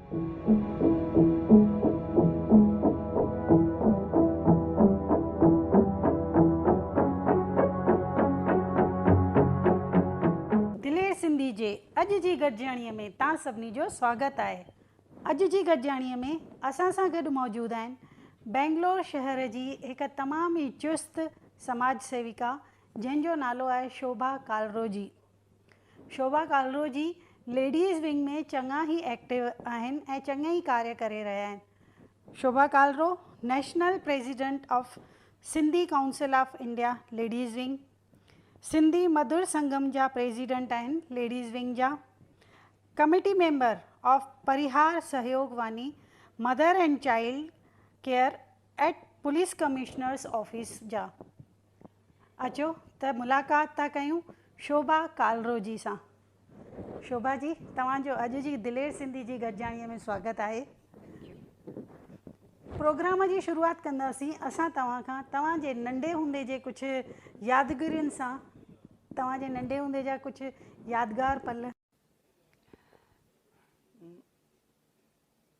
दिलेर सिंधी जे अॼु जी गॾिजाणीअ में तव्हां सभिनी जो स्वागत आहे। अॼु जी गॾिजाणीअ में असां सां गॾु मौजूदु आहिनि बेंगलोर शहर जी हिकु तमामु ई चुस्त समाज सेविका जंहिंजो नालो आहे शोभा कालरो जी। शोभा कालरो जी लेडीज़ विंग में चङा ई एक्टिव आहिनि ऐं चङा ई कार्य करे रहिया आहिनि। Shobha Kalro national president of Sindhi council of India ladies wing, Sindhi Madhur Sangam जा प्रेसिडेंट आहिनि लेडीज़ विंग जा, committee member of Parihar Sahyog Vani mother and child care at police commissioner's office जा। अचो त मुलाक़ात था कयूं शोभा कालरो जी सां। शोभा जी, तव्हांजो अॼु जी दिलेर सिंधी जी गॾिजाणीअ में स्वागत आहे। प्रोग्राम जी शुरूआत कंदासीं असां तव्हां खां तव्हांजे नंढे हूंदे जे कुझु यादगिरियुनि सां, तव्हांजे नंढे हूंदे जा कुझु यादगार पल।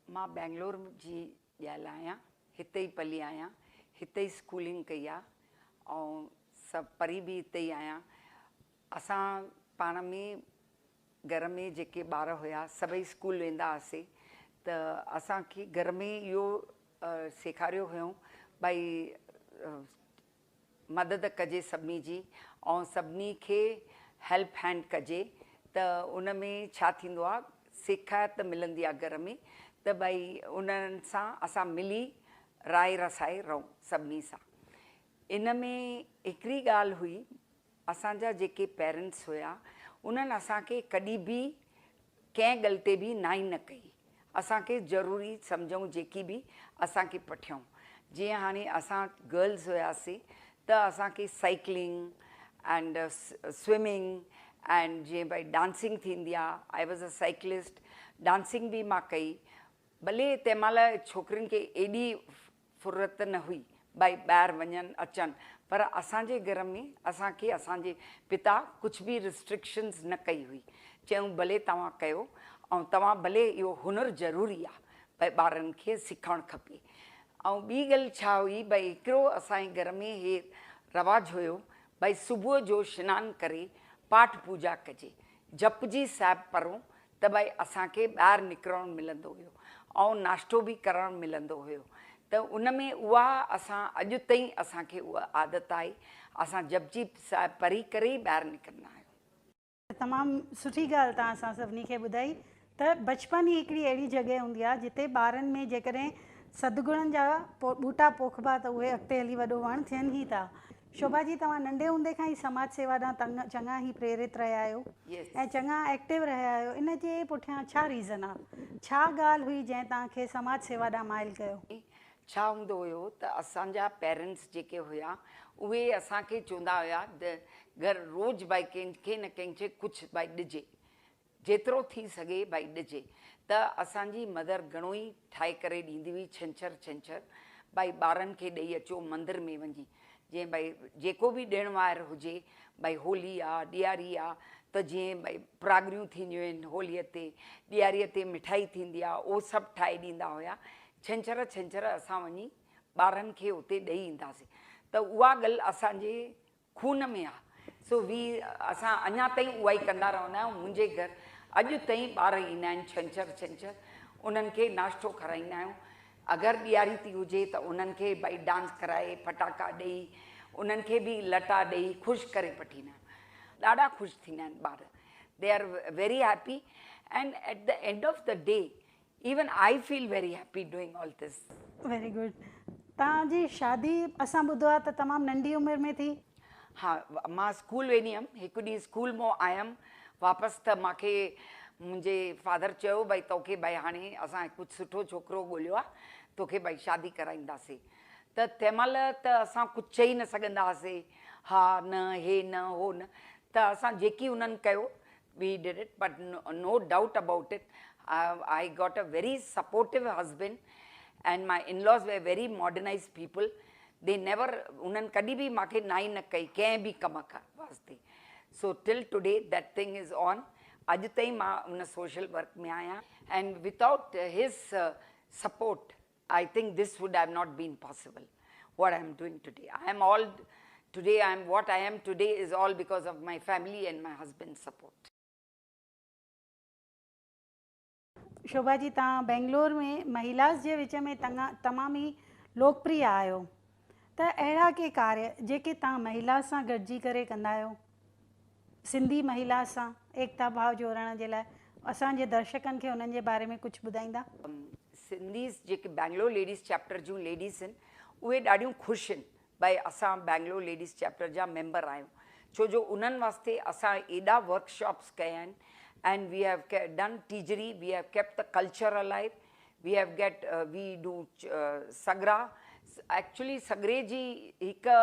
मां बेंगलोर जी ॼाल आहियां, हिते ई पली आहियां, हिते ई स्कूलिंग कई आहे ऐं सभु पढ़ी बि हिते ई आहियां। असां पाण में घर में जेके ॿार हुया सभई स्कूल वेंदा हुआसीं त असांखे घर में इहो सेखारियो हुयऊं भई मदद कजे सभिनी जी ऐं सभिनी खे हेल्प हैंड कजे। त उन में छा थींदो आहे, सेखारियत मिलंदी आहे घर में त भई उन्हनि सां असां मिली राय रसाए रहूं सभिनी सां। इन में हिकिड़ी ॻाल्हि हुई, असांजा जेके पेरेंट्स हुया उन्हनि असांखे कॾहिं बि कंहिं ॻाल्हि ते बि नाई न कई। असांखे ज़रूरी सम्झूं जेकी बि असांखे पठियूं। जीअं हाणे असां गर्ल्स हुयासीं त असांखे साइकिलिंग एंड स्विमिंग एंड जीअं भई डांसिंग थींदी आहे, I was a cyclist, dancing बि मां कई। भले तंहिं महिल छोकिरियुनि खे एॾी फुर्सत न हुई भई ॿाहिरि वञनि अचनि, पर असांजे घर में असांखे असांजे पिता कुझु बि रिस्ट्रिक्शन्स न कई हुई। चयूं भले तव्हां कयो ऐं तव्हां भले इहो हुनरु ज़रूरी आहे भई ॿारनि खे सिखणु खपे। ऐं ॿी ॻाल्हि छा हुई भई हिकिड़ो असांजे घर में हे रवाजु हुयो भई सुबुह जो सनानु करे पाठ पूजा कजे, जपजी साहिब पढ़ूं त भई असांखे ॿाहिरि निकिरणु मिलंदो हुयो ऐं नाश्तो बि करणु मिलंदो हुयो। त उन में उहा असां अॼु ताईं असांखे उहा आदत आहे, असां जपजी साहिब पढ़ी करे ई ॿाहिरि निकिरंदा आहियूं। तमामु सुठी ॻाल्हि तव्हां असां सभिनी खे ॿुधाई त बचपन ई हिकिड़ी अहिड़ी जॻह हूंदी आहे जिते ॿारनि में जेकॾहिं सदगुणनि जा ॿूटा पोखबा त उहे अॻिते हली वॾो वणु थियनि ई था। शोभा जी, तव्हां नंढे हूंदे खां ई समाज सेवा ॾांहुं चङा ई प्रेरित रहिया आहियो ऐं चङा एक्टिव रहिया आहियो। इन जे पुठियां छा रीज़न आहे, छा ॻाल्हि हुई जंहिं तव्हांखे समाज सेवा ॾांहुं माइल कयो? छा हूंदो हुयो त असांजा पेरेंट्स जेके हुया उहे असांखे चवंदा हुया घर रोज़ु भई कंहिंखे न कंहिंखे कुझु भई ॾिजे, जेतिरो थी सघे भई ॾिजे। त असांजी मदर घणो ई ठाहे करे ॾींदी हुई छंछरु भई ॿारनि खे ॾेई अचो मंदर में वञी। जीअं भई जेको बि ॾिणु वार हुजे, भई होली आहे, ॾियारी आहे, त जीअं भई प्रागड़ियूं थींदियूं आहिनि होलीअ ते, ॾियारीअ ते मिठाई थींदी आहे, उहो सभु ठाहे ॾींदा हुया। छंछरु असां वञी ॿारनि खे उते ॾेई ईंदासीं। त उहा ॻाल्हि असांजे खून में आहे। सो असां अञा ताईं उहा ई कंदा रहंदा आहियूं। मुंहिंजे घर अॼु ताईं ॿार ईंदा आहिनि छंछरु, उन्हनि खे नाश्तो खाराईंदा आहियूं। अगरि ॾियारी थी हुजे त उन्हनि खे भई डांस कराए, फटाका ॾेई, उन्हनि खे बि लटा ॾेई ख़ुशि करे पठींदा आहियूं। ॾाढा ख़ुशि थींदा आहिनि ॿार, they are very happy and at the end of the day even I feel very happy doing all this. Very good. तव्हांजी शादी असां ॿुधो आहे त तमामु नंढी उमिरि में थी? हा, मां स्कूल वेंदी हुअमि, हिकु ॾींहुं स्कूल मां आयमि वापसि त मूंखे मुंहिंजे फादर चयो भई तोखे भई हाणे असां कुझु सुठो छोकिरो ॻोल्हियो आहे, तोखे भई शादी कराईंदासीं। त तंहिं महिल त असां कुझु चई न सघंदा हुआसीं, हा न हे न हो न। त असां जेकी उन्हनि कयो we did it, but no doubt about it I got a very supportive husband and my in-laws were very modernized people. They never उन्हनि कॾहिं बि मूंखे नाई न कई कंहिं बि कम वास्ते। So till today that thing is on. अॼु ताईं मां उन सोशल वर्क में आहियां and without his support I think this would have not been possible what I am doing today. I am what I am today is all because of my family and my husband's support. Shobha ji, तव्हां बेंगलोर में महिलास जे विच में तमामु ई लोकप्रिय आहियो, त अहिड़ा के कार्य जेके तव्हां महिला सां गॾिजी करे कंदा आहियो, सिंधी महिला सां एकता भाव जोड़ण जे लाइ, असांजे दर्शकनि खे उन्हनि जे बारे में कुझु ॿुधाईंदा? सिंधीज़ जेके बैंगलोर लेडीज़ चैप्टर जूं लेडीज़ आहिनि उहे ॾाढियूं ख़ुशि आहिनि भई असां बैंगलोर लेडीज़ चैप्टर जा मेंबर आहियूं, छो जो उन्हनि वास्ते असां एॾा वर्कशॉप्स कया आहिनि and we have done टीजरी, we have kept the culture alive, we do sagra. Actually सगरे जी हिकु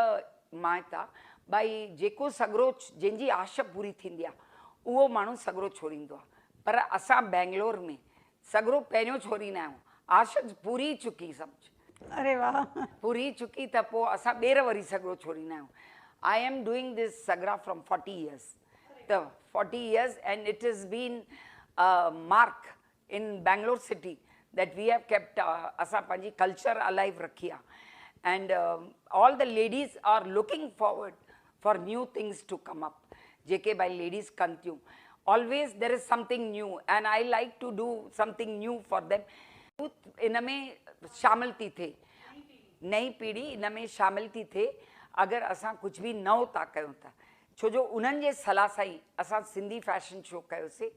मान्यता भई जेको सगरो जंहिंजी आश पूरी थींदी आहे उहो माण्हू सगरो छोड़ींदो आहे, पर असां बैंगलोर में सगरो पहिरियों छोड़ींदा आहियूं, आश पूरी चुकी सम्झ, अरे वाह, पूरी चुकी त पोइ असां ॿीहर वरी सगरो छोड़ींदा आहियूं. आई एम डूइंग दिस सगरा from 40 years. The 40 years and it has been a mark in Bangalore city that we have kept asa panji culture alive rakhiya, and all the ladies are looking forward for new things to come up jeke by ladies kantiyu. Always there is something new and I like to do something new for them. iname shamil thi the नई पीढ़ी इन में शामिल थी थिए अगर असां कुछ भी नओं था कयूं था, छो जो उन्हनि जे सलाह सां ई असां सिंधी फैशन शो कयोसीं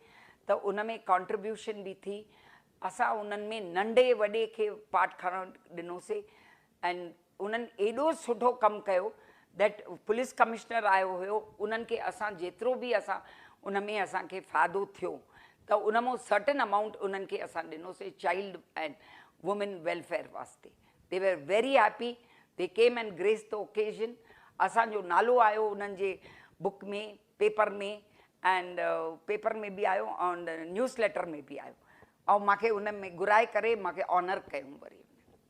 त उन में कॉन्ट्रीब्यूशन बि थी, असां उन्हनि में नंढे वॾे खे पार्ट खणणु ॾिनोसीं एंड उन्हनि एॾो सुठो कमु कयो दैट पुलिस कमिश्नर आयो हुयो, उन्हनि खे असां जेतिरो बि असां उन में असांखे फ़ाइदो थियो त उन मां सर्टेन अमाउंट उन्हनि खे असां ॾिनोसीं चाइल्ड एंड वुमेन वेलफेयर वास्ते. They were very happy, they came and grace the occasion. असांजो नालो आयो उन्हनि जे बुक में, पेपर में, एंड पेपर में बि आयो ऐं न्यूज़ लेटर में बि आयो, ऐं मूंखे उन में घुराए करे मूंखे ऑनर कयूं वरी.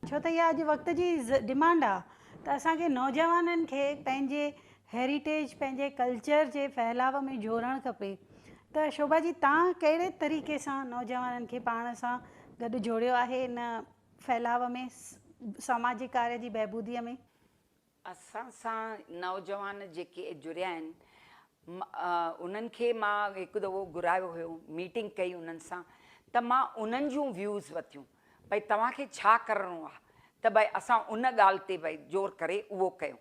छो त इहा अॼु वक़्त जी डिमांड आहे त असांखे नौजवाननि खे पंहिंजे हेरिटेज, पंहिंजे कल्चर जे फैलाव में जोड़णु खपे. त शोभा जी, तव्हां कहिड़े तरीक़े सां नौजवाननि खे पाण सां गॾु जोड़ियो आहे इन फैलाव में, सामाजिक कार्य जी बहबूदीअ में? असां सां नौजवान जेके जुड़िया आहिनि उन्हनि खे मां हिकु दफ़ो घुरायो हुयो, मीटिंग कई उन्हनि सां, त मां उन्हनि जूं व्यूज़ वरितियूं भई तव्हांखे छा करिणो आहे, त भई असां उन ॻाल्हि ते भई ज़ोर करे उहो कयूं.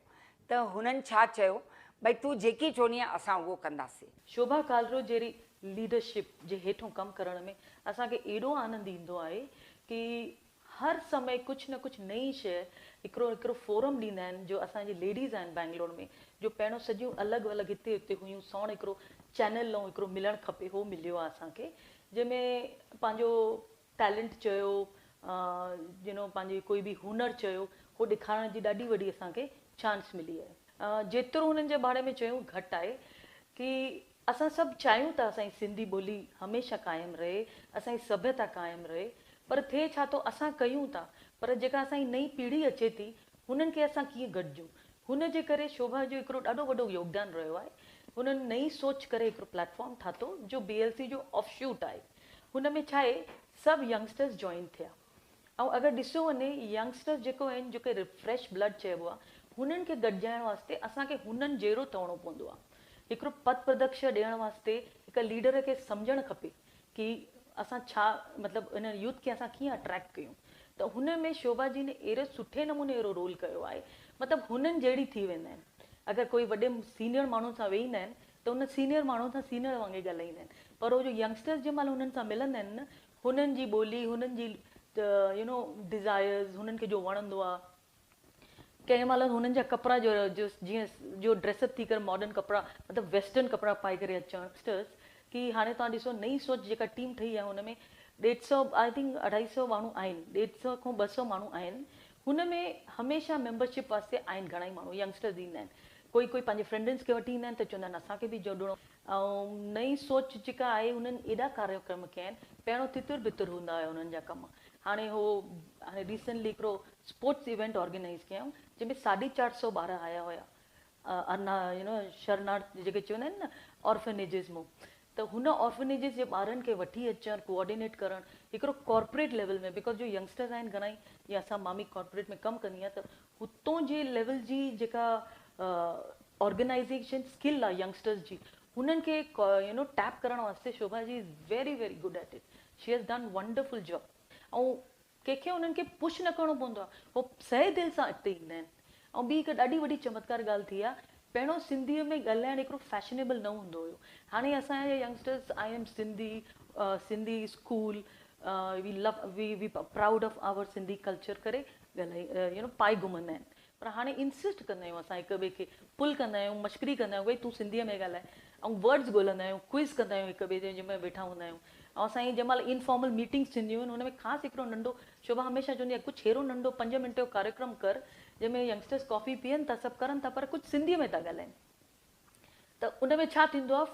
त हुननि छा चयो भई तूं जेकी चवंदी आहे असां उहो कंदासीं. शोभा कालरो जहिड़ी लीडरशिप जे हेठों कमु करण में असांखे एॾो आनंद ईंदो आहे कि हर समय कुझु न कुझु नई शइ हिकिड़ो फोरम ॾींदा आहिनि जो असांजी लेडीज़ आहिनि बैंगलोर में, जो पहिरियों सॼियूं अलॻि अलॻि हिते हुते हुयूं, सौण हिकिड़ो चैनल ऐं हिकिड़ो मिलणु खपे, उहो मिलियो आहे असांखे, जंहिंमें पंहिंजो टैलेंट चयो, पंहिंजी कोई बि हुनर चयो, उहो ॾेखारण जी ॾाढी वॾी असांखे चांस मिली आहे. जेतिरो हुननि जे बारे में चयूं घटि आहे कि असां सभु चाहियूं था असांजी सिंधी ॿोली हमेशह क़ाइमु रहे, असांजी सभ्यता क़ाइमु रहे, पर थिए छा थो असां कयूं था, पर जेका असांजी नई पीढ़ी अचे थी हुननि खे असां कीअं गॾिजूं. हुन जे करे शोभा जो हिकिड़ो ॾाढो वॾो योगदान रहियो आहे. हुननि नई सोच करे हिकिड़ो प्लेटफॉर्म ठातो जो BLC जो ऑफशूट आहे. हुन में छा आहे, सभु यंगस्टर्स जॉइन थिया, ऐं अगरि ॾिसो वञे यंगस्टर्स जेको आहिनि, जेके रिफ्रेश ब्लड चइबो आहे, हुननि खे गॾिजाइण वास्ते असांखे हुननि जहिड़ो ठहिणो पवंदो आहे. हिकिड़ो पथ प्रदर्शन ॾियण वास्ते हिकु लीडर खे सम्झणु खपे कि असां छा मतिलबु इन यूथ खे असां कीअं अट्रैक्ट कयूं. त हुन में शोभा जी ने अहिड़े सुठे नमूने अहिड़ो रोल कयो आहे, मतिलबु हुननि जहिड़ी थी वेंदा आहिनि. अगरि कोई वॾे सीनियर माण्हू सां वेहींदा आहिनि त उन सीनियर माण्हू सां सीनियर वांगुरु ॻाल्हाईंदा आहिनि, पर उहो जो यंगस्टर्स जंहिं महिल हुननि सां मिलंदा आहिनि न, हुननि जी ॿोली, हुननि जी डिज़ायर्स, हुननि खे जो वणंदो आहे, कंहिं महिल हुननि जा कपिड़ा जो जीअं जो ड्रेसअप थी करे मॉडर्न कपिड़ा, मतिलबु वेस्टर्न कपिड़ा पाए करे अचणु यंगस्टर्स, कि हाणे तव्हां ॾिसो नई सोच जेका टीम ठही आहे हुन में 150 आई थिंक 250 माण्हू आहिनि, 150 खां 200 माण्हू आहिनि. हुन में हमेशह मेंबरशिप वास्ते आहिनि घणा ई माण्हू यंगस्टर्स ईंदा आहिनि. कोई पंहिंजे फ्रेंड्स खे वठी ईंदा आहिनि त चवंदा आहिनि असांखे बि जोड़णो. ऐं नई सोच जेका आहे हुननि एॾा कार्यक्रम कया आहिनि. पहिरियों तितुर बितुर हूंदा हुआ हुननि जा कम, हाणे रिसेंटली हिकिड़ो स्पोर्ट्स इवेंट ऑर्गेनाइज़ कयऊं जंहिंमें 450 ॿार आया हुया, शरणार्थ जेके चवंदा आहिनि न, ऑर्फनेजिस मां. त हुन ऑर्फनेजिस जे ॿारनि खे वठी अचणु कोऑर्डिनेट करणु हिकिड़ो कॉर्पोरेट लेवल में, बिकॉज जो यंगस्टर्स आहिनि घणा ई, या असां मामी कॉर्पोरेट में कमु कंदी आहियां, त हुतों जे लेवल जी जेका ऑर्गेनाइज़ेशन स्किल आहे यंगस्टर्स जी, हुननि खे टैप करण वास्ते Shobha ji is very very good at it. She has done wonderful job. ऐं कंहिंखे उन्हनि खे पुश न करिणो पवंदो आहे, उहो सहे दिलि सां अॻिते ईंदा आहिनि. ऐं ॿी हिकु ॾाढी वॾी चमत्कार ॻाल्हि थी आहे, पहिरियों सिंधीअ में ॻाल्हाइणु हिकिड़ो फैशनेबल न हूंदो हुयो. हाणे असांजे youngsters I am Sindhi, Sindhi school, we proud of our Sindhi culture करे ॻाल्हाई पाए घुमंदा आहिनि. पर हाणे इंसिस्ट कंदा आहियूं असां हिक ॿिए खे, पुल कंदा आहियूं, मश्करी कंदा आहियूं, भई तूं सिंधीअ में ॻाल्हाए, ऐं वर्ड्स ॻोल्हंदा आहियूं, क्विज़ कंदा आहियूं हिक ॿिए जे जंहिंमहिल वेठा हूंदा आहियूं. ऐं असांजी जंहिं महिल इनफॉर्मल मीटिंग्स थींदियूं आहिनि, हुन में ख़ासि हिकिड़ो नंढो, शोभा हमेशह चवंदी आहे कुझु अहिड़ो नंढो 5 मिंट जो कार्यक्रम कर जंहिंमें यंगस्टर्स कॉफ़ी पीअनि था, सभु करनि था, पर कुझु सिंधीअ में था ॻाल्हाइनि. त उन में छा थींदो आहे,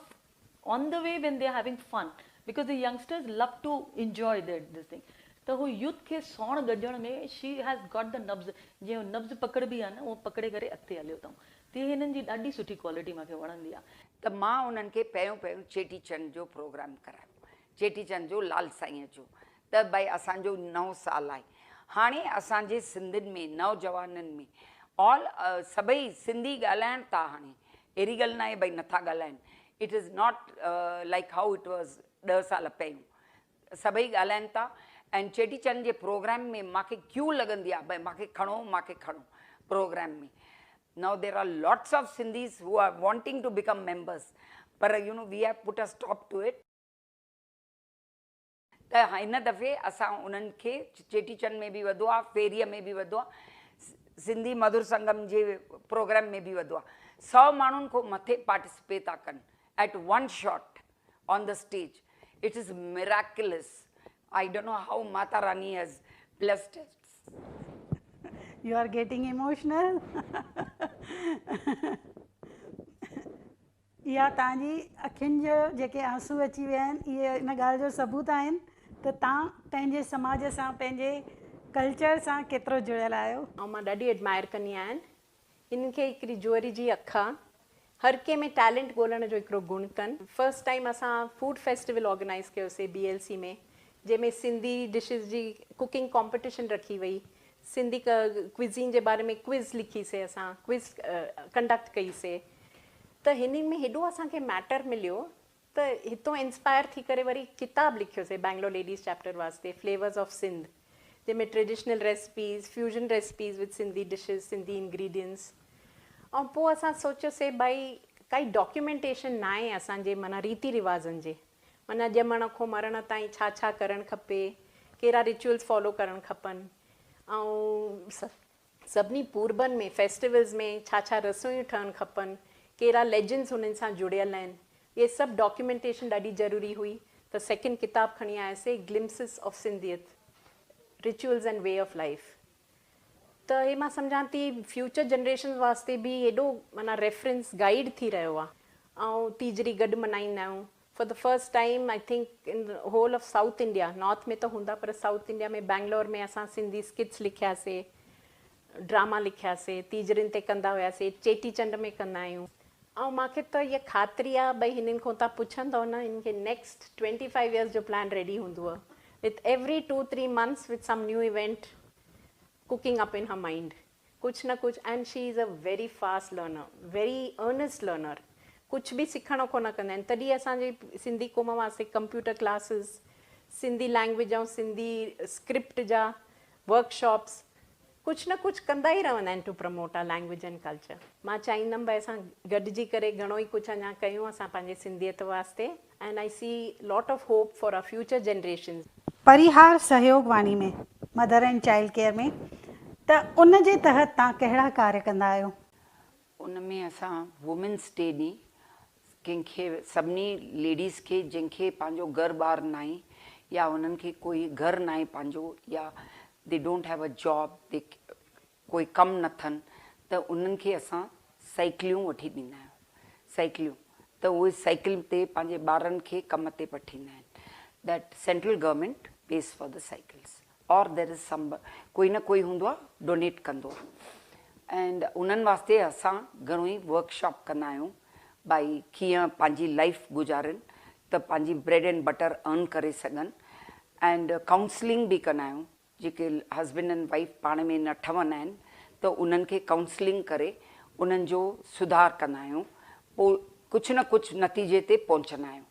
on the way when they are having fun, because the youngsters love to enjoy this thing. त हू यूथ खे सौण गॾण में शी हैज़ गॉट द नब्ज़, जीअं नब्ज़ पकड़बी आहे न, उहो पकड़े करे अॻिते हलियो अथऊं. तीअं हिननि जी ॾाढी सुठी क्वालिटी मूंखे वणंदी आहे. त मां उन्हनि खे पहिरियों चेटीचंड जो प्रोग्राम करायो, चेटीचंड जो लाल साईंअ जो. त भई असांजो 9 साल आहे. हाणे असांजे सिंधियुनि में नौजवाननि में सभई सिंधी ॻाल्हाइनि था. हाणे अहिड़ी ॻाल्हि न आहे भई नथा ॻाल्हाइनि. It is not like how it was 10 साल पहिरियों. सभई ॻाल्हाइनि था. ऐं चेटीचंड जे प्रोग्राम में मूंखे क्यू लॻंदी आहे, भई मूंखे खणो प्रोग्राम में. Now there are lots of Sindhis who are wanting to become members, but we have put a stop to it. त हिन दफ़े असां उन्हनि खे चेटीचंड में बि वधो आहे, फेरीअ में बि वधो आहे, सिंधी मधुर संगम जे प्रोग्राम में बि वधो आहे. 100 माण्हुनि खां मथे पार्टिसिपेट था कनि at one shot on the stage. It is miraculous. I don't know how Mata Rani has blessed us. You are getting emotional. इहा तव्हांजी अखियुनि जो जेके आंसू अची विया आहिनि, इहे इन ॻाल्हि जो सबूत आहिनि त तव्हां पंहिंजे समाज सां, पंहिंजे कल्चर सां केतिरो जुड़ियल आहियो. ऐं मां ॾाढी एडमायर कंदी आहियां इन्हनि खे. हिकिड़ी जुअरी जी अखि आहे, हर कंहिं में टैलेंट ॻोल्हण जो हिकिड़ो गुण अथनि. फस्ट टाइम असां फूड फेस्टिवल ऑर्गेनाइज़ कयोसीं BLC में, जंहिंमें सिंधी डिशिज़ जी कुकिंग कॉम्पिटिशन रखी वई. सिंधी क्विज़ीन जे बारे में क्विज़ लिखीसीं, असां क्विज़ कंडक्ट कईसीं. त हिन में हेॾो असांखे मैटर मिलियो त हितां इंस्पायर थी करे वरी किताबु लिखियोसीं बैंगलोर लेडीज़ चैप्टर वास्ते, फ्लेवर्स ऑफ सिंध, जंहिंमें traditional recipes, fusion recipes with Sindhi dishes, Sindhi ingredients. ऐं पोइ असां सोचियोसीं भई काई डॉक्यूमेंटेशन न आहे असांजे माना रीति रिवाज़नि जे, माना ॼमण खां मरण ताईं छा छा करणु खपे, कहिड़ा रिचुअल्स फॉलो करणु खपनि, ऐं सभिनी पूर्बनि में फेस्टिवल्स में छा छा रसोइयूं ठहणु खपनि, कहिड़ा लेजेंड्स हुननि सां जुड़ियल आहिनि. इहे सभु डॉक्यूमेंटेशन ॾाढी ज़रूरी हुई. त सेकेंड किताबु खणी आयासीं, ग्लिम्सिस ऑफ सिंधियत, rituals and way of life. त हे मां सम्झां थी फ्यूचर जनरेशन वास्ते बि एॾो माना रेफरेंस गाइड थी रहियो आहे. ऐं तीजड़ी गॾु मल्हाईंदा आहियूं for the first time I think in the whole of south India. नॉर्थ में त हूंदा, पर साउथ इंडिया में बैंगलोर में असां सिंधी स्किट्स लिखियासीं, ड्रामा लिखियासीं, तीजड़ियुनि ते कंदा हुआसीं, चेटीचंड में कंदा आहियूं. ऐं मूंखे त इहा ख़ातिरी आहे भई हिननि खां तव्हां पुछंदव न, हिननि खे नेक्स्ट 25 years जो प्लान रेडी हूंदो आहे, with every 2-3 months with some new event cooking up in her mind, कुछ न कुछ. and she is a very fast learner, very earnest learner. कुछ बि सिखण को न कंदा आहिनि. तॾहिं असांजे सिंधी क़ौम वास्ते कंप्यूटर क्लासिस, सिंधी लैंग्वेज ऐं सिंधी स्क्रिप्ट जा वर्कशॉप्स, कुछ न कुछ कंदा ई रहंदा आहिनि to promote our language and culture. मां चाहींदमि भई असां गॾिजी करे घणो ई कुझु अञा कयूं असां पंहिंजे सिंधियत वास्ते. And I see lot of hope for our future generation. Parihar Sahyog Vani में, मदर एंड चाइल्ड केयर में, त उन जे तहत तव्हां कहिड़ा कार्य कंदा आहियो? उन में असां वुमेन्स डे ॾींहुं कंहिंखे, सभिनी लेडीज़ खे जंहिंखे पंहिंजो घरु ॿार न आहे, या उन्हनि खे कोई घरु न आहे पंहिंजो, या they don't have a job, they कोई कमु न अथनि, त उन्हनि खे असां साइकिलियूं वठी ॾींदा आहियूं. साइकिलियूं त उहे साइकिल ते पंहिंजे ॿारनि खे कम ते पठींदा आहिनि. That central government pays for the cycles, or there is some कोई न कोई हूंदो आहे डोनेट कंदो आहे. एंड उन्हनि वास्ते असां घणो ई वर्कशॉप कंदा आहियूं, भई कीअं पंहिंजी लाइफ गुज़ारनि, त पंहिंजी ब्रेड एंड बटर अर्न करे सघनि एंड काउंसलिंग बि कंदा आहियूं जेके हस्बैंड एंड वाइफ पाण में न ठहंदा आहिनि त उन्हनि खे काउंसलिंग करे उन्हनि जो सुधार कंदा आहियूं पोइ कुझु न कुझु नतीजे ते पहुचंदा आहियूं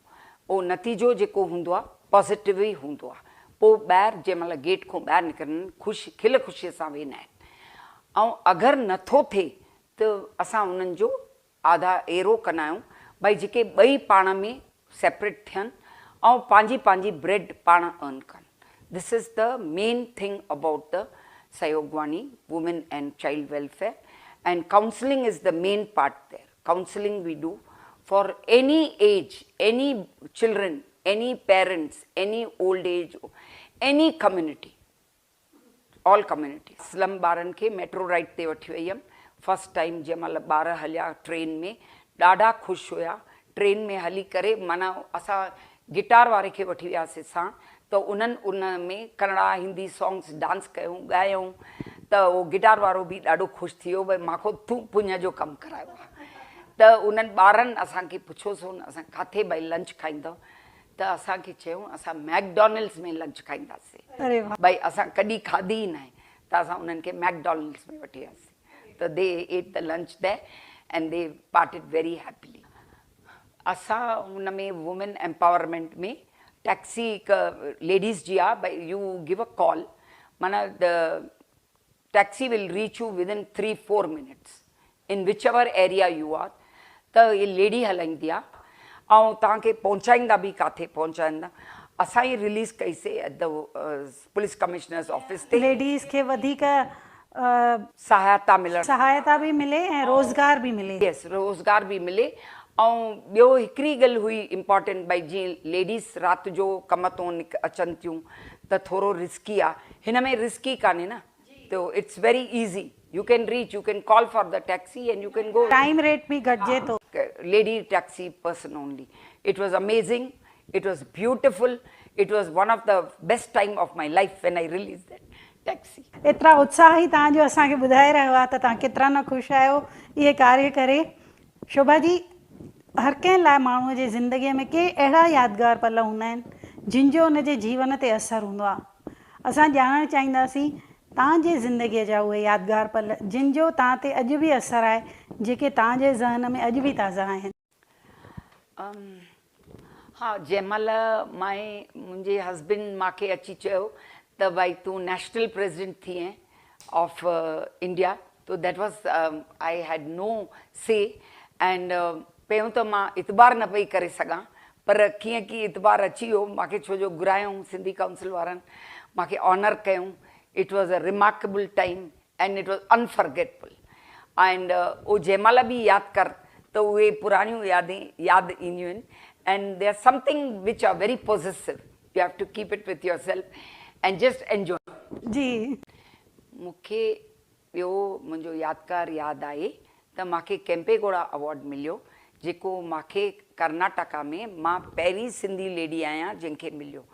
पोइ नतीजो जेको हूंदो आहे पॉज़िटिव ई हूंदो आहे पोइ ॿाहिरि जंहिं महिल गेट खां ॿाहिरि निकिरनि खिल ख़ुशीअ सां वेंदा आहिनि ऐं अगरि नथो थिए त असां उन्हनि जो आधा एरो कंदा आहियूं भई जेके ॿई पाण में सेपरेट थियनि ऐं पंहिंजी ब्रेड पाण अर्न कनि this is the main thing about the Sahyogvani women and child welfare and counselling is the main part there counselling we do for any age, any children, any parents, any old age, any community, all communities. Slum ॿारनि खे metro ride ते वठी वई हुयमि first time जंहिं महिल ॿार हलिया ट्रेन में ॾाढा ख़ुशि हुया ट्रेन में हली करे माना असां गिटार वारे खे वठी वियासीं सां त उन्हनि उन में कन्नड़ा हिंदी सॉन्ग्स डांस कयूं ॻायूं त उहो गिटार वारो बि ॾाढो ख़ुशि थी वियो भई मांखो तूं पुञ जो कमु करायो आहे त उन्हनि ॿारनि असांखे पुछोसीं असां किथे भई लंच खाईंदव त असांखे चयूं असां मैकडॉनल्ड्स में लंच खाईंदासीं अरे वाह भई असां कॾहिं खाधी ई न आहे त असां उन्हनि खे मैकडॉनल्ड्स में वठी वियासीं त they ate the lunch they and they parted very happily असां हुन में वुमेन एम्पावरमेंट में टैक्सी हिकु लेडीज़ जी आहे भई यू गिव अ कॉल माना the taxi will reach you within 3-4 minutes in which ever area U R त इहे लेडी हलाईंदी आहे ऐं तव्हांखे पहुचाईंदा बि किथे पहुचाईंदा असां ई रिलीज़ कईसीं at the police commissioner's office ते लेडीज़ खे वधीक सहायता बि मिले ऐं रोज़गार बि मिले यस रोज़गार बि मिले ऐं ॿियो हिकिड़ी ॻाल्हि हुई इम्पॉर्टेंट भई जीअं लेडीज़ राति जो कम तां अचनि थियूं त थोरो रिस्की आहे हिन में रिस्की कान्हे न त it's very easy you can reach, you can call for the taxi and you can go. Time rate bhi ghate to. Lady taxi person only. It was amazing. It was beautiful. It was one of the best time of my life when I released that taxi. एतिरा उत्साह ही तव्हां जो असांखे ॿुधाए रहियो आहे त तव्हां केतिरा न ख़ुशि आहियो इहे कार्य करे शोभा जी हर कंहिं लाइ माण्हूअ जे ज़िंदगीअ में के अहिड़ा यादगार पल हूंदा आहिनि जिन जो उन जे जीवन ते असरु हूंदो आहे असां ॼाणणु चाहींदासीं तव्हांजे ज़िंदगीअ जा उहे यादगार पल जिन जो तव्हां ते अॼु बि असरु आहे जेके तव्हांजे ज़हन में अॼु बि ताज़ा आहिनि हा जंहिं महिल मुंहिंजे हस्बैंड मूंखे अची चयो त भई तूं नेशनल प्रेसिडेंट थिए ऑफ इंडिया तो दैट वॉज आई हैड नो से एंड पहिरियों त मां इतबार न पई करे सघां पर कीअं की इतबार अची वियो मूंखे छो जो घुरायूं सिंधी काउंसिल वारनि मूंखे ऑनर कयूं It was a remarkable time and it was unforgettable. And वो जंहिंमहिल बि यादि कर त उहे पुराणियूं यादि ईंदियूं आहिनि and there are something which are very possessive. You have to keep it with yourself and just enjoy. जी मूंखे ॿियो मुंहिंजो यादगार यादि आहे त मूंखे केम्पेगौड़ा अवॉर्ड मिलियो जेको मूंखे कर्नाटका में मां पहिरीं सिंधी लेडी आहियां जंहिंखे मिलियो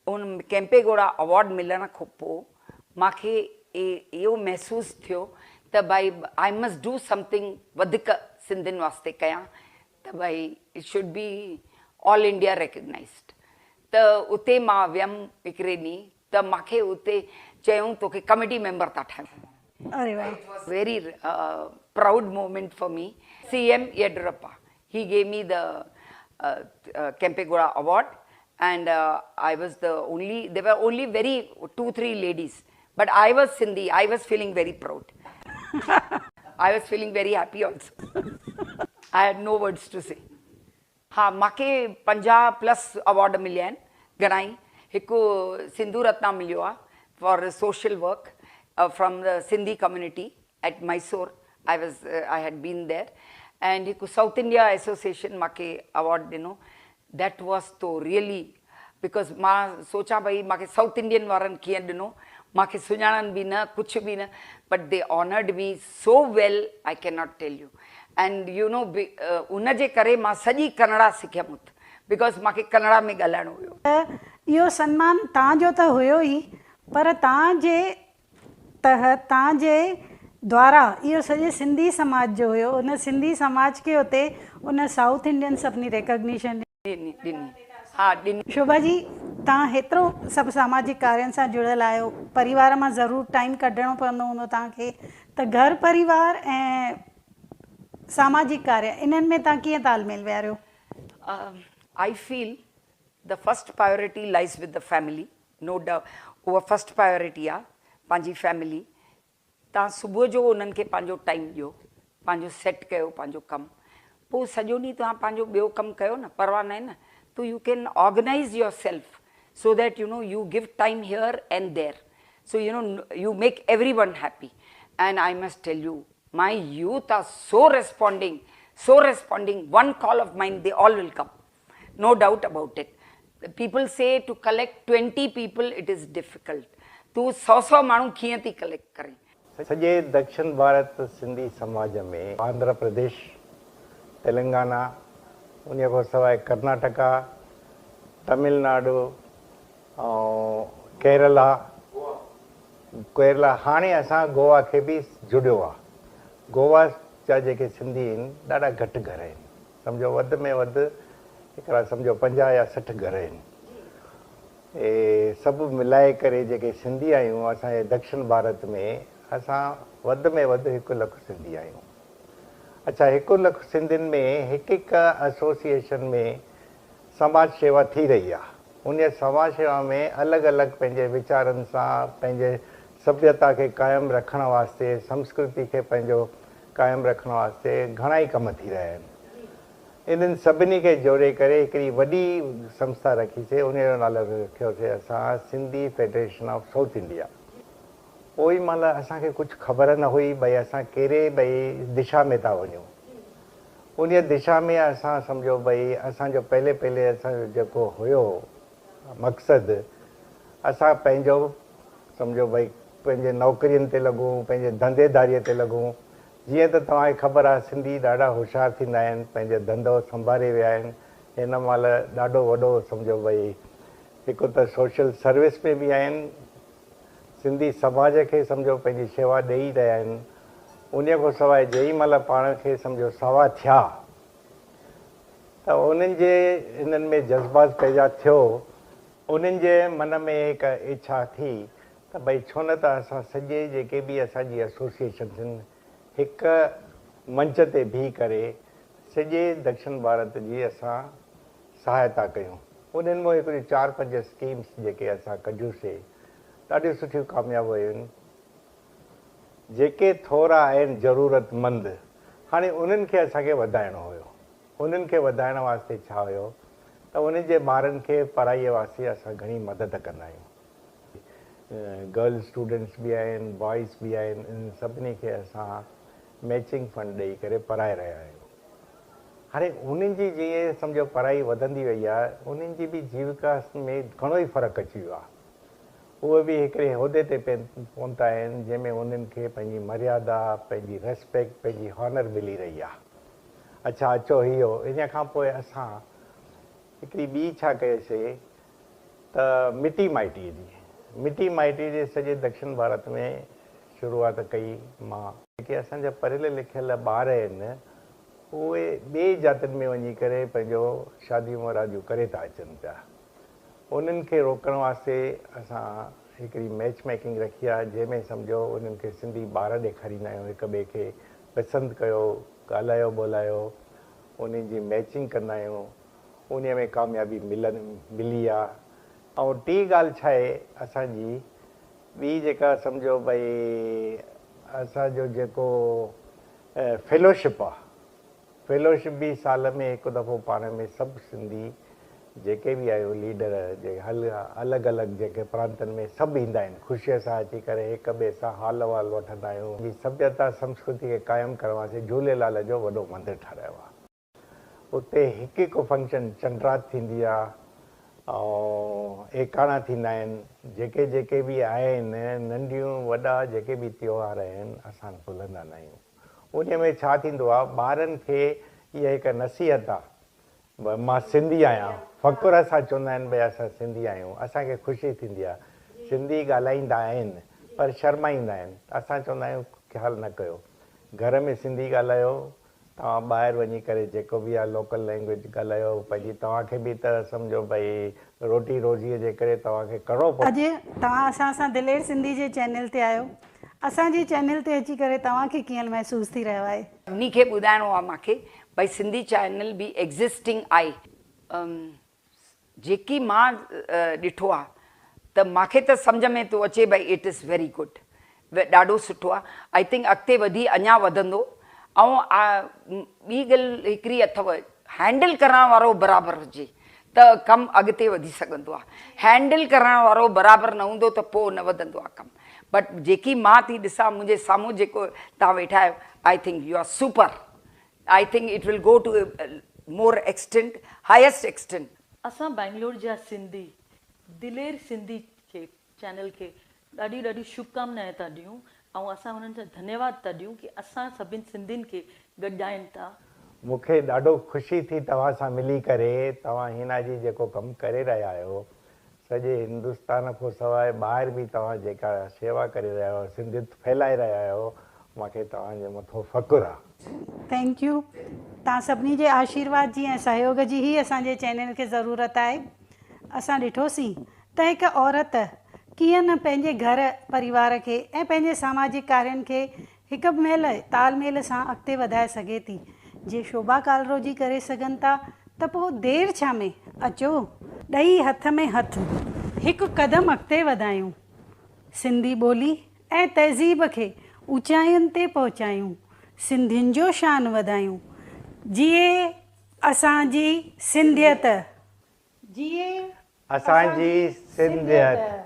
उन केम्पेगौड़ा अवॉर्ड मिलण खां पोइ मूंखे इहो महसूसु थियो त भई आई मस्ट डू समथिंग वधीक सिंधियुनि वास्ते कयां त भई it should be all India recognized त उते मां वियमि हिकिड़े ॾींहुं त मूंखे उते चयूं तोखे कमेटी मेंबर था ठाहियूं अरे वाह very proud moment for me CM Yediyurappa he gave me the Kempegowda award and I was the only, there were only 2-3 ladies, but I was Sindhi, I was feeling very proud. I was feeling very happy also. I had no words to say. हाँ मूंखे 50+ award मिलिया आहिनि घणाई हिकु सिंधु रत्ना मिलियो आहे for social work from the Sindhi community at Mysore I had been there and हिकु south India association मूंखे अवॉर्ड ॾिनो That was तो really because मां सोचा भई मूंखे साउथ इंडियन वारनि कीअं ॾिनो मूंखे सुञाणनि बि न कुझु बि न but they honoured me so well I can not tell you and you know उन जे करे मां सॼी कन्नड़ा सिखियमि बिकॉज मूंखे कन्नड़ा में ॻाल्हाइणो हुयो इहो सन्मान तव्हांजो त हुयो ई पर तव्हांजे तहत तव्हांजे द्वारा इहो सॼे सिंधी समाज जो हुयो उन सिंधी समाज खे उते उन साउथ इंडियन सभिनी रिकग्निशन हा ॾिनी। शोभा जी, तव्हां हेतिरो सभु सामाजिक कार्यनि सां जुड़ियल आहियो, परिवार मां ज़रूरु टाइम कढणो पवंदो हूंदो तव्हांखे, त घर परिवार ऐं सामाजिक कार्य इन्हनि में तव्हां कीअं तालमेल विहारियो? I feel the first priority lies with the family, no doubt. उहा फर्स्ट प्रायोरिटी आहे, पंहिंजी फैमिली। तव्हां सुबुह जो उन्हनि खे पंहिंजो टाइम ॾियो, पंहिंजो सेट कयो पंहिंजो कमु, पोइ सॼो ॾींहुं तव्हां पंहिंजो ॿियो कमु कयो न, परवाह न आहे न। तो U can organise your self so that you give time here and there, so you make everyone happy. And I must tell you, my youth are so responding, one call of mine they all will come, no doubt about it. The people say to collect 20 people it is difficult, तू 100 माण्हू कीअं थी collect करें। सॼे दक्षिण भारत सिंधी समाज में आंध्र प्रदेश, तेलंगाना, उन खां सवाइ कर्नाटका, तमिलनाडु, केरला, हाणे असां गोवा खे बि जुड़ियो आहे। गोवा जा जेके सिंधी आहिनि ॾाढा घटि घर आहिनि, सम्झो वधि में वधि हिकिड़ा सम्झो 50 या 60 घर आहिनि। सभु मिलाए करे जेके सिंधी आहियूं असांजे दक्षिण भारत में, असां वधि में वधि 1 लख सिंधी आहियूं। अच्छा, 1 लख सिंधियुनि में हिकु एसोसिएशन में समाज सेवा थी रही आहे। उन समाज सेवा में अलॻि अलॻि पंहिंजे वीचारनि सां पंहिंजे सभ्यता खे क़ाइमु रखण वास्ते, संस्कृति खे पंहिंजो क़ाइमु रखण वास्ते घणा ई कम थी रहिया आहिनि। इन्हनि सभिनी खे जोड़े करे हिकिड़ी वॾी संस्था रखीसीं, उन जो नालो रखियोसीं असां Sindhi federation of south India. ओई महिल असांखे कुझु ख़बर न हुई भई असां कहिड़े भई दिशा में था वञूं। उन दिशा में असां सम्झो भई असांजो पहले असांजो जेको हुयो मक़सदु, असां पंहिंजो सम्झो भई पंहिंजे नौकरियुनि ते लॻूं, पंहिंजे धंधेदारीअ ते लॻूं। जीअं त तव्हांखे ख़बर आहे सिंधी ॾाढा होशियारु थींदा आहिनि, पंहिंजो धंधो संभाले विया आहिनि। हिन महिल ॾाढो वॾो सम्झो भई हिकु त सोशल सर्विस में बि आहिनि, सिंधी समाज खे सम्झो पंहिंजी शेवा ॾेई रहिया आहिनि। उन खां सवाइ जेॾी महिल पाण खे सम्झो सावा थिया त उन्हनि जे इन्हनि में जज़्बात पैदा थियो, उन्हनि जे मन में हिकु इच्छा थी त भई छो न त असां सॼे जेके बि असांजी एसोसिएशन्स आहिनि हिकु मंच ते बीह करे सॼे दक्षिण भारत जी असां सहायता कयूं। उन्हनि में हिकिड़ी 4-5 स्कीम्स जेके असां कढियूंसीं, ॾाढियूं सुठियूं कामयाबु वयूं आहिनि। जेके थोरा आहिनि ज़रूरतमंद, हाणे उन्हनि खे असांखे वधाइणो हुयो। उन्हनि खे वधाइण वास्ते छा हुयो त उन्हनि जे ॿारनि खे पढ़ाईअ वास्ते असां घणी मदद कंदा आहियूं। गर्ल्स स्टूडेंट्स बि आहिनि, बॉइज़ बि आहिनि, इन सभिनी खे असां मैचिंग फंड ॾेई करे पढ़ाए रहिया आहियूं। हाणे उन्हनि जी जीअं सम्झो पढ़ाई वधंदी वई आहे, उन्हनि जी बि जीविका में घणो ई फ़र्क़ु अची वियो आहे। उहे बि हिकिड़े उहिदे ते पहुता आहिनि जंहिंमें उन्हनि खे पंहिंजी मर्यादा, पंहिंजी रेस्पेक्ट, पंहिंजी हॉनर मिली रही आहे। अच्छा, अचो इहो इन खां पोइ असां हिकिड़ी ॿी छा कयोसीं त मिटी माइटी जे सॼे दक्षिण भारत में शुरूआत कई मां। जेके असांजा पढ़ियल लिखियल ॿार आहिनि उहे ॿिए जातियुनि में वञी करे पंहिंजो शादियूं मुरादियूं करे था अचनि पिया। उन्हनि खे रोकण वास्ते असां हिकिड़ी मैच मेकिंग रखी आहे, जंहिंमें सम्झो उन्हनि खे सिंधी ॿार ॾेखारींदा आहियूं, हिक ॿिए खे पसंदि कयो, ॻाल्हायो ॿोलायो, उन्हनि जी मैचिंग कंदा आहियूं। उन में कामयाबी मिली आहे। ऐं टी ॻाल्हि छा आहे असांजी ॿी जेका सम्झो भई असांजो जेको फेलोशिप आहे, फेलोशिप बि साल में हिकु दफ़ो पाण में सभु सिंधी जेके बि आहियूं लीडर जे अलॻि अलॻि जेके प्रांतनि में सभु ईंदा आहिनि, ख़ुशीअ सां अची करे हिक ॿिए सां हाल वाल वठंदा आहियूं। ही सभ्यता संस्कृति खे क़ाइमु करण वास्ते झूलेलाल जो वॾो मंदरु ठाहिरायो आहे। उते हिकु फंक्शन चंडरात थींदी आहे ऐं एकाणा थींदा आहिनि। जेके जेके बि आहिनि नंढियूं वॾा जेके बि त्योहार आहिनि असां भुलंदा न आहियूं। उन में छा थींदो आहे, ॿारनि खे इहा हिकु नसीहत आहे, मां सिंधी आहियां, फ़ख़ुर सां चवंदा आहिनि भई असां सिंधी आहियूं। असांखे ख़ुशी थींदी आहे। सिंधी ॻाल्हाईंदा आहिनि पर शर्माईंदा आहिनि। असां चवंदा आहियूं ख़्यालु न कयो, घर में सिंधी ॻाल्हायो, तव्हां ॿाहिरि वञी करे जेको बि आहे लोकल लैंग्वेज ॻाल्हायो, पंहिंजी तव्हांखे बि त सम्झो भई रोटी रोज़ीअ जे करे तव्हांखे करिणो पवंदो। अॼु तव्हां असां सां दिलेर सिंधी जे चैनल ते आहियो, असांजी चैनल ते अची करे तव्हांखे कीअं महसूसु थी रहियो आहे? सभिनी खे ॿुधाइणो आहे मूंखे भई सिंधी चैनल बि एग्ज़िस्टिंग आहे। जेकी मां ॾिठो आहे त मूंखे त सम्झ में थो अचे भई इट इज़ वेरी गुड, ॾाढो सुठो आहे। आई थिंक अॻिते वधी अञा वधंदो। ऐं ॿी ॻाल्हि हिकिड़ी अथव, हैंडल करण वारो बराबरि हुजे त कमु अॻिते वधी सघंदो आहे। हैंडल करण वारो बराबरि न हूंदो त पोइ न वधंदो आहे कमु। बट जेकी मां थी ॾिसां मुंहिंजे साम्हूं जेको तव्हां वेठा आहियो, I think you are super. I think it will go to more extent, highest extent. असां बैंगलोर जा सिंधी दिलेर सिंधी खे चैनल खे ॾाढी ॾाढी शुभकामनाएं था ॾियूं ऐं असां हुननि जा धन्यवाद था ॾियूं कि असां सभिनि सिंधियुनि खे गॾाइनि था। मूंखे ॾाढो ख़ुशी थी तव्हां सां मिली करे। तव्हां हिन जी जेको कमु करे रहिया आहियो, सॼे हिंदुस्तान खां सवाइ ॿाहिरि बि तव्हां जेका शेवा करे रहिया आहियो, सिंधियत फैलाए रहिया आहियो, मूंखे तव्हांजे मथां फ़ख़ुरु आहे। Thank U. तव्हां सभिनी जे आशीर्वाद जी ऐं सहयोग जी ई असांजे चैनल खे ज़रूरत आहे। असां ॾिठोसीं त हिकु औरत कीअं न पंहिंजे घर परिवार खे ऐं पंहिंजे सामाजिक कार्यनि खे हिकु महिल तालमेल सां अॻिते वधाए सघे थी। जे शोभा कालरोजी करे सघनि था त पोइ देरि छा में, अचो ॾेई हथ में हथ हिकु क़दम अॻिते वधायूं, सिंधी ॿोली ऐं तहज़ीब खे ऊचाइयुनि ते पहुचायूं, सिंधियुनि जो शान वधायूं। जिए असांजी सिंधियत, जिए असांजी सिंधियत।